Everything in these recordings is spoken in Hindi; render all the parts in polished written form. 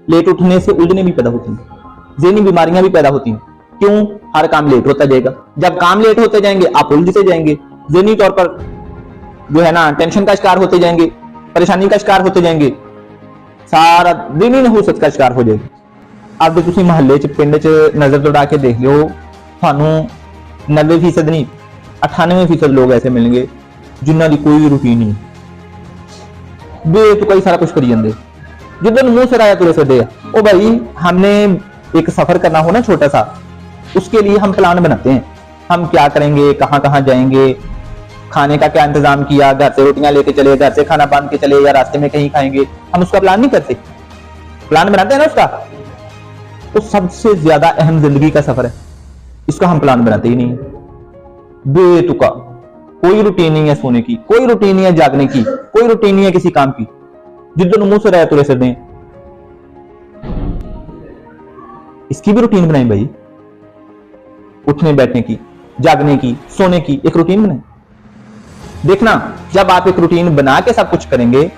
लेट उठने से उलझने भी पैदा होती हैं, ज़हनी बीमारियां भी पैदा होती हैं। क्यों? हर काम लेट होता जाएगा। जब काम लेट होते जाएंगे आप उलझते जाएंगे, ज़हनी तौर पर जो है ना टेंशन का शिकार होते जाएंगे, परेशानी का शिकार होते जाएंगे, सारा दिन ही नहूसत का शिकार हो जाएगी। अब तुम महल्ले च पिंड च नजर दौड़ा के देख लो, थानू 90% नहीं 98% लोग ऐसे मिलेंगे जिन्हों की कोई रूटीन नहीं, बेतुका ही सारा कुछ करी जाते, जिधर मुंह से आया तुरे फिरदे। ओ भाई, हमने एक सफर करना हो ना छोटा सा, उसके लिए हम प्लान बनाते हैं, हम क्या करेंगे, कहाँ कहाँ जाएंगे, खाने का क्या इंतजाम किया, घर से रोटियां लेके चले, घर से खाना बांध के चले, या रास्ते में कहीं खाएंगे। हम उसका प्लान नहीं करते, प्लान बनाते हैं ना उसका। तो सबसे ज्यादा अहम जिंदगी का सफर है, इसका हम प्लान बनाते ही नहीं है। बेतुका कोई रूटीन नहीं है सोने की, कोई रूटीन नहीं है जागने की, कोई रूटीन नहीं है किसी काम की, जिधर मुंह से रहे तुरे फिरदे। इसकी भी रूटीन बनाई भाई, उठने बैठने की, जागने की, सोने की एक रूटीन बनाए। देखना, जब आप एक रूटीन बना के सब कुछ करेंगे,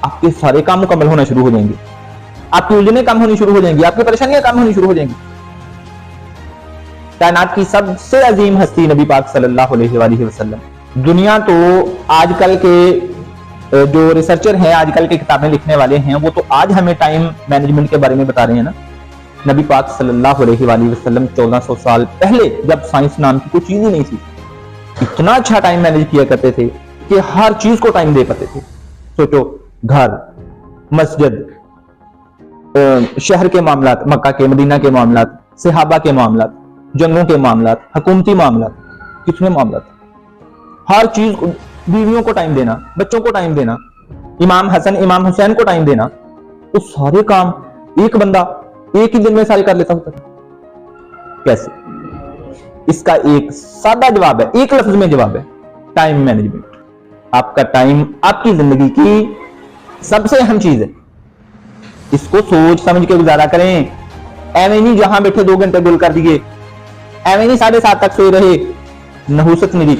आपके सारे काम मुकम्मल होना शुरू हो जाएंगे, आपकी उलझने कम होनी शुरू हो जाएंगी, आपकी परेशानियां कम होनी शुरू हो जाएंगी। कायनात की सबसे अजीम हस्ती नबी पाक सल्लल्लाहु अलैहि वसल्लम। दुनिया तो आजकल के जो रिसर्चर हैं, आजकल के किताबें लिखने वाले हैं, वो तो आज हमें टाइम मैनेजमेंट के बारे में बता रहे हैं ना। नबी पाक सल्लल्लाहु अलैहि वसल्लम 1400 साल पहले, जब साइंस नाम की कोई चीज ही नहीं थी, इतना अच्छा टाइम मैनेज किया करते थे कि हर चीज को टाइम दे पाते थे। सोचो, घर, मस्जिद, शहर के मामलात, मक्का के मदीना के मामलात, सहाबा के मामलात, जंगों के मामलात, हुकूमती मामलात, कितने मामलात, हर चीज को, बीवियों को टाइम देना, बच्चों को टाइम देना, इमाम हसन इमाम हुसैन को टाइम देना, तो सारे काम एक बंदा एक ही दिन में सारे कर लेता होता था। कैसे? इसका एक सादा जवाब है, एक लफ्ज में जवाब है, टाइम मैनेजमेंट। आपका टाइम आपकी जिंदगी की सबसे अहम चीज है, इसको सोच समझ के गुजारा करें। एवं नहीं जहां बैठे 2 घंटे गुल कर दिए, एवं नहीं 7:30 तक सोए रहे, नहुसत निरी।